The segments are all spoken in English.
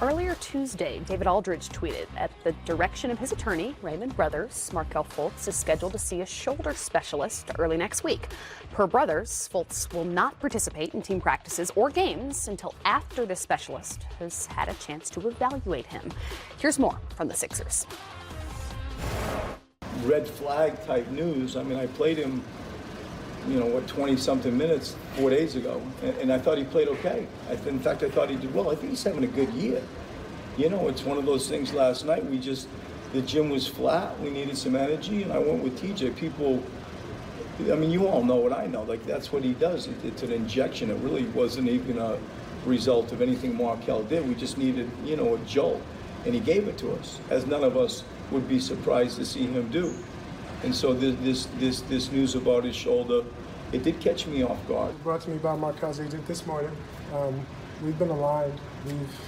Earlier Tuesday, David Aldridge tweeted, at the direction of his attorney, Raymond Brothers, Markelle Fultz is scheduled to see a shoulder specialist early next week. Per Brothers, Fultz will not participate in team practices or games until after the specialist has had a chance to evaluate him. Here's more from the Sixers. Red flag type news. I mean, I played him, 20-something minutes 4 days ago, and I thought he played okay. In fact, I thought he did well. I think he's having a good year. It's one of those things last night. The gym was flat. We needed some energy, and I went with TJ. People, you all know what I know. Like, that's what he does. It's an injection. It really wasn't even a result of anything Markelle did. We just needed, a jolt, and he gave it to us, as none of us would be surprised to see him do. And so this news about his shoulder, it did catch me off guard. Brought to me by Markelle's agent this morning. We've been aligned. We've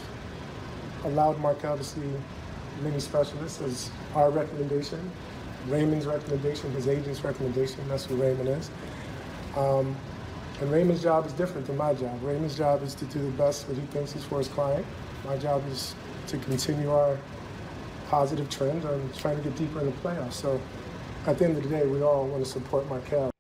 allowed Markelle to see many specialists as our recommendation, Raymond's recommendation, his agent's recommendation. That's who Raymond is. And Raymond's job is different than my job. Raymond's job is to do the best what he thinks is for his client. My job is to continue our positive trend on trying to get deeper in the playoffs. So at the end of the day, we all want to support Markelle.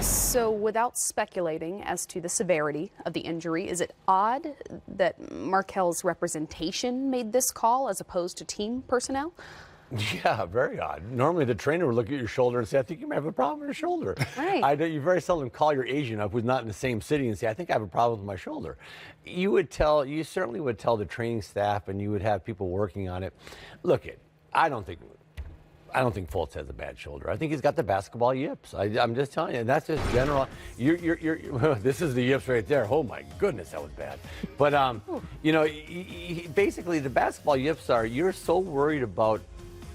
So without speculating as to the severity of the injury, is it odd that Markelle's representation made this call as opposed to team personnel? Yeah, very odd. Normally the trainer would look at your shoulder and say, I think you might have a problem with your shoulder. Right. You very seldom call your agent up who's not in the same city and say, I think I have a problem with my shoulder. You certainly would tell the training staff, and you would have people working on it. Look, I don't think Fultz has a bad shoulder. I think he's got the basketball yips. I'm just telling you, and that's just general. This is the yips right there. Oh my goodness, that was bad. But basically the basketball yips are, you're so worried about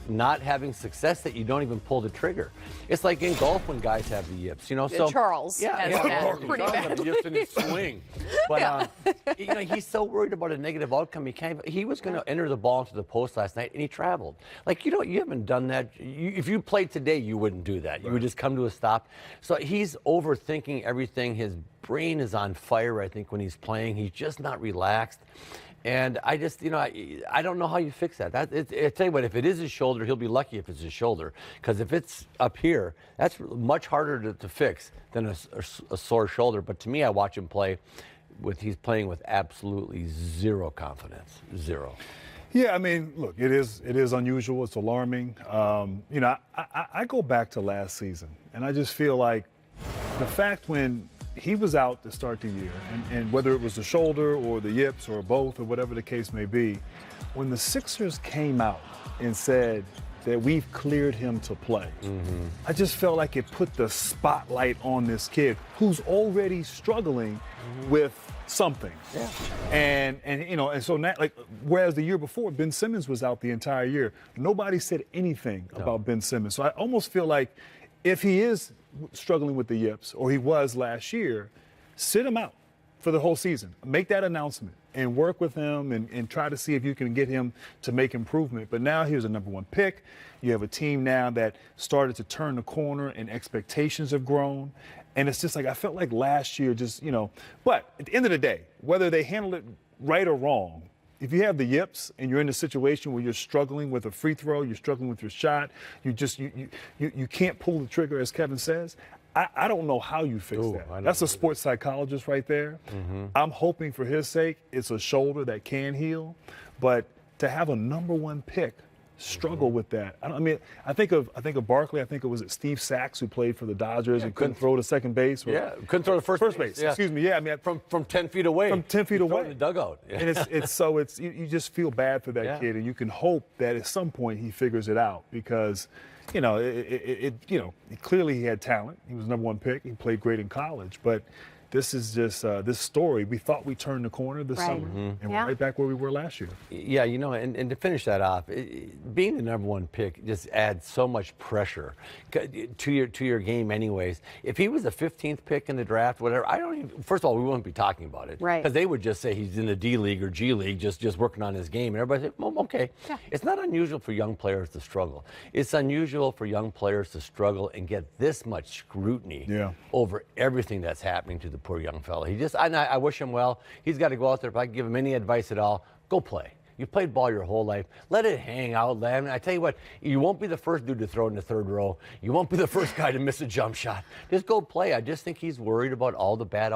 not having success that you don't even pull the trigger. It's like in golf when guys have the yips, So Charles has that pretty bad. The yips in his swing. But he's so worried about a negative outcome. He was going to enter the ball into the post last night, and he traveled. Like, you haven't done that. If you played today, you wouldn't do that. You would just come to a stop. So he's overthinking everything. His brain is on fire, I think, when he's playing. He's just not relaxed. And I just, I don't know how you fix that. I tell you what, if it is his shoulder, he'll be lucky if it's his shoulder. Because if it's up here, that's much harder to fix than a sore shoulder. But to me, I watch him play he's playing with absolutely zero confidence. Zero. Yeah, look, it is unusual. It's alarming. I go back to last season, and I just feel like the fact when he was out to start the year, and whether it was the shoulder or the yips or both or whatever the case may be, when the Sixers came out and said that we've cleared him to play, I just felt like it put the spotlight on this kid who's already struggling with something. Yeah. And so now, whereas the year before, Ben Simmons was out the entire year, nobody said anything about Ben Simmons. So I almost feel like if he is struggling with the yips, or he was last year, sit him out for the whole season. Make that announcement and work with him and try to see if you can get him to make improvement. But now here's a number one pick. You have a team now that started to turn the corner and expectations have grown. And it's just like, I felt like last year but at the end of the day, whether they handle it right or wrong, if you have the yips and you're in a situation where you're struggling with a free throw, you're struggling with your shot, you can't pull the trigger, as Kevin says, I don't know how you fix that. That's a sports psychologist right there. I'm hoping for his sake it's a shoulder that can heal, but to have a number one pick struggle with that. I think of Barkley. I think it was Steve Sachs who played for the Dodgers and couldn't throw to second base. Couldn't throw to first base. Yeah. Excuse me. Yeah, from 10 feet away. From 10 feet away in the dugout. Yeah. And you just feel bad for that kid, and you can hope that at some point he figures it out because, clearly he had talent. He was number one pick. He played great in college, but this is just this story. We thought we turned the corner this summer, and we're right back where we were last year. Yeah, and to finish that off, being the number one pick just adds so much pressure to your game anyways. If he was the 15th pick in the draft, whatever, first of all, we wouldn't be talking about it. Right. Because they would just say he's in the D League or G League just working on his game. And everybody say, well, okay. Yeah. It's not unusual for young players to struggle. It's unusual for young players to struggle and get this much scrutiny over everything that's happening to the poor young fella. I wish him well. He's got to go out there. If I could give him any advice at all, go play. You played ball your whole life. Let it hang out, Len. I tell you what, you won't be the first dude to throw in the third row. You won't be the first guy to miss a jump shot. Just go play. I just think he's worried about all the bad